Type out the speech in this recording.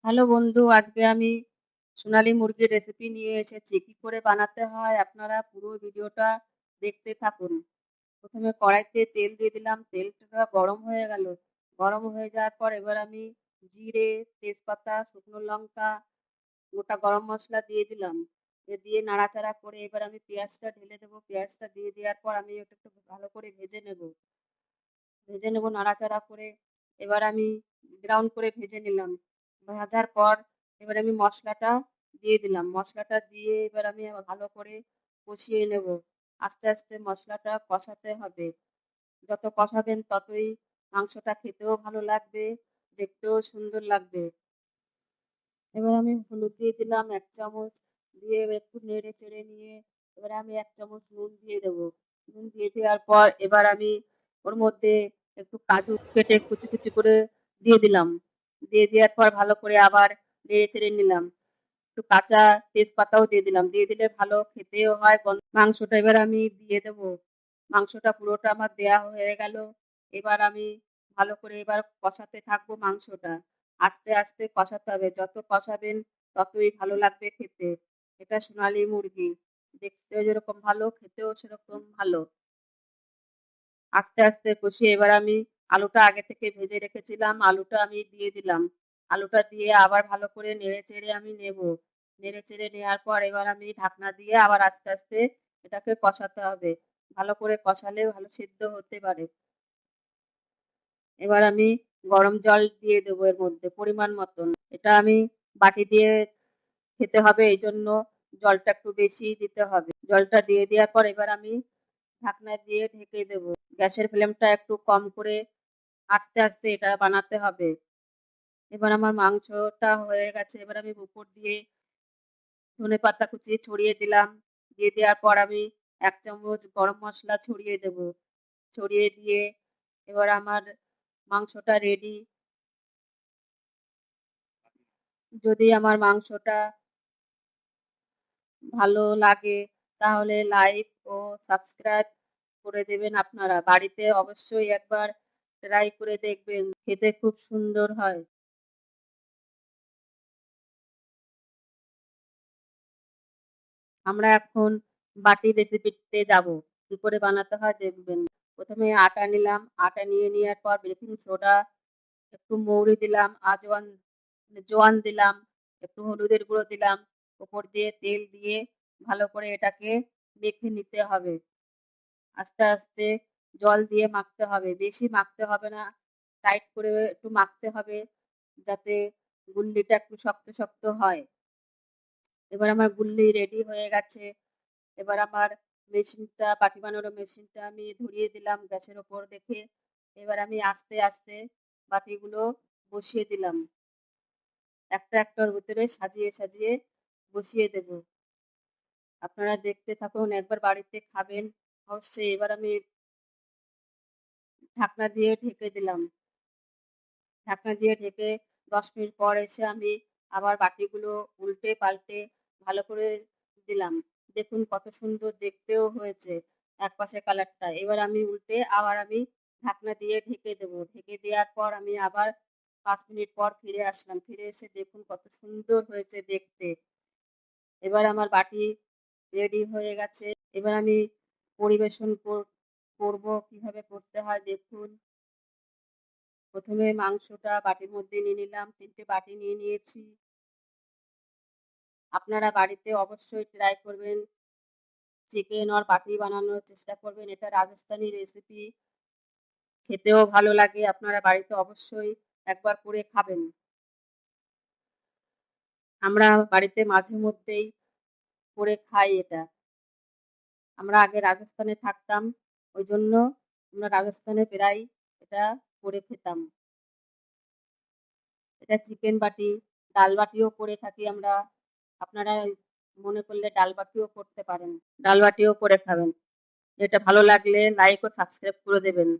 Hello বন্ধু, আজকে আমি সোনালী মুরগির রেসিপি নিয়ে এসেছি। কি করে বানাতে হয় আপনারা পুরো ভিডিওটা দেখতে থাকুন। প্রথমে কড়াইতে তেল দিয়ে দিলাম, তেলটা গরম হয়ে গেল। গরম হয়ে যাওয়ার পর এবার আমি জিরে, তেজপাতা, শুকনো লঙ্কা, গোটা গরম মশলা দিয়ে দিলাম। দিয়ে নাড়াচাড়া করে এবার আমি পেঁয়াজটা ঢেলে দেবো। পেঁয়াজটা দিয়ে দেওয়ার পর আমি ওটা একটু ভালো করে ভেজে নেব নাড়াচাড়া করে। এবার আমি ব্রাউন করে ভেজে নিলাম। ভাজার পর এবার আমি মশলাটা দিয়ে দিলাম। মশলাটা দিয়ে এবার আমি ভালো করে কষিয়ে নেব। আস্তে আস্তে মশলাটা কষাতে হবে। যত কষাবেন ততই মাংসটা খেতেও ভালো লাগবে, দেখতেও সুন্দর লাগবে। এবার আমি হলুদ দিয়ে দিলাম 1 চামচ, দিয়ে একটু নেড়ে চেড়ে নিয়ে এবার আমি 1 চামচ নুন দিয়ে দেবো। নুন দিয়ে দেওয়ার পর এবার আমি ওর মধ্যে একটু কাজু কেটে কুচি কুচি করে দিয়ে দিলাম। দিয়ে দেওয়ার পর ভালো করে আবার নেড়ে চেড়ে নিলাম। একটু কাঁচা তেজপাতাও দিয়ে দিলাম। দিয়ে দিলে ভালো খেতেও হয়। মাংসটা এবার আমি দিয়ে দেবো। মাংসটা পুরোটা আমার দেয়া হয়ে গেল। এবার আমি ভালো করে এবার কষাতে থাকবো মাংসটা। আস্তে আস্তে কষাতে হবে। যত কষাবেন ততই ভালো লাগবে খেতে। এটা সোনালী মুরগি, দেখতেও যেরকম ভালো, খেতেও সেরকম ভালো। আস্তে আস্তে কষিয়ে এবার আমি আলুটা আগে থেকে ভেজে রেখেছিলাম, আলুটা আমি দিয়ে দিলাম। আলুটা দিয়ে আবার ভালো করে নেড়ে চেড়ে আমি নেব। নেড়ে চেড়ে নেওয়ার পর এবার আমি ঢাকনা দিয়ে আবার আস্তে আস্তে এটাকে কষাতে হবে। ভালো করে কষালে ভালো সিদ্ধ হতে পারে। এবার আমি গরম জল দিয়ে দেবো এর মধ্যে পরিমাণ মতন। এটা আমি বাটি দিয়ে খেতে হবে, এই জন্য জলটা একটু বেশি দিতে হবে। জলটা দিয়ে দেওয়ার পর এবার আমি ঢাকনা দিয়ে ঢেকে দেবো। গ্যাসের ফ্লেমটা একটু কম করে আস্তে আস্তে এটা বানাতে হবে। এবার আমার মাংসটা হয়ে গেছে। এবার আমি উপর দিয়ে ধনেপাতা কুচি ছড়িয়ে দিলাম। দিয়ে দেওয়ার পর আমি 1 চামচ গরম মশলা ছড়িয়ে দেব। ছড়িয়ে দিয়ে এবার আমার মাংসটা রেডি। যদি আমার মাংসটা ভালো লাগে তাহলে লাইক ও সাবস্ক্রাইব করে দেবেন। আপনারা বাড়িতে অবশ্যই একবার ট্রাই করে দেখবেন, খেতে খুব সুন্দর হয়। আমরা এখন বাটি রেসিপিতে যাব। কি করে বানাতে হয় দেখবেন। প্রথমে আটা নিলাম, আটা নিয়ে নেওয়ার পর বেকিং সোডা, একটু মৌরি দিলাম, জোয়ান দিলাম, একটু হলুদের গুঁড়ো দিলাম, উপর দিয়ে তেল দিয়ে ভালো করে এটাকে মেখে নিতে হবে। আস্তে আস্তে জল দিয়ে মাখতে হবে, বেশি মাখতে হবে না, টাইট করে একটু মাখতে হবে যাতে গুল্লিটা একটু শক্ত শক্ত হয়। এবার আমার গুল্লি রেডি হয়ে গেছে। এবার আমার বাটি বানানোর মেশিনটা আমি ধরিয়ে দিলাম গ্যাসের ওপর রেখে। এবার আমি আস্তে আস্তে বাটিগুলো বসিয়ে দিলাম। একটা একটার ভিতরে সাজিয়ে সাজিয়ে বসিয়ে দেব। আপনারা দেখতে থাকুন, একবার বাড়িতে খাবেন অবশ্যই। এবার আমি ঢাকনা দিয়ে ঢেকে দিলাম। ঢাকনা দিয়ে ঢেকে 10 মিনিট পর এসে আমি আবার বাটিগুলো উল্টে পাল্টে ভালো করে দিলাম। দেখুন কত সুন্দর দেখতেও হয়েছে এক পাশের কালারটা। এবার আমি উল্টে আবার আমি ঢাকনা দিয়ে ঢেকে দেবো। ঢেকে দেওয়ার পর আমি আবার 5 মিনিট পর ফিরে আসলাম। ফিরে এসে দেখুন কত সুন্দর হয়েছে দেখতে। এবার আমার বাটি রেডি হয়ে গেছে। এবার আমি পরিবেশন করব। কিভাবে করতে হয় দেখুন। প্রথমে মাংসটা বাটির মধ্যে নিয়ে নিলাম। 3টে বাটি নিয়ে নিয়েছি। আপনারা বাড়িতে অবশ্যই ট্রাই করবেন। চিকেন আর বাটি বানানোর চেষ্টা করবেন। এটা রাজস্থানি রেসিপি, খেতেও ভালো লাগে। আপনারা বাড়িতে অবশ্যই একবার করে খাবেন। আমরা বাড়িতে মাঝে মধ্যেই করে খাই এটা। আমরা আগে রাজস্থানে থাকতাম, ওই জন্য আমরা রাজস্থানে প্রায় এটা করে খেতাম। এটা চিকেন বাটি, ডাল বাটিও করে থাকি আমরা। আপনারা মনে করলে ডাল বাটিও করতে পারেন। ডাল বাটিও করে খাবেন। এটা ভালো লাগলে লাইক ও সাবস্ক্রাইব করে দেবেন।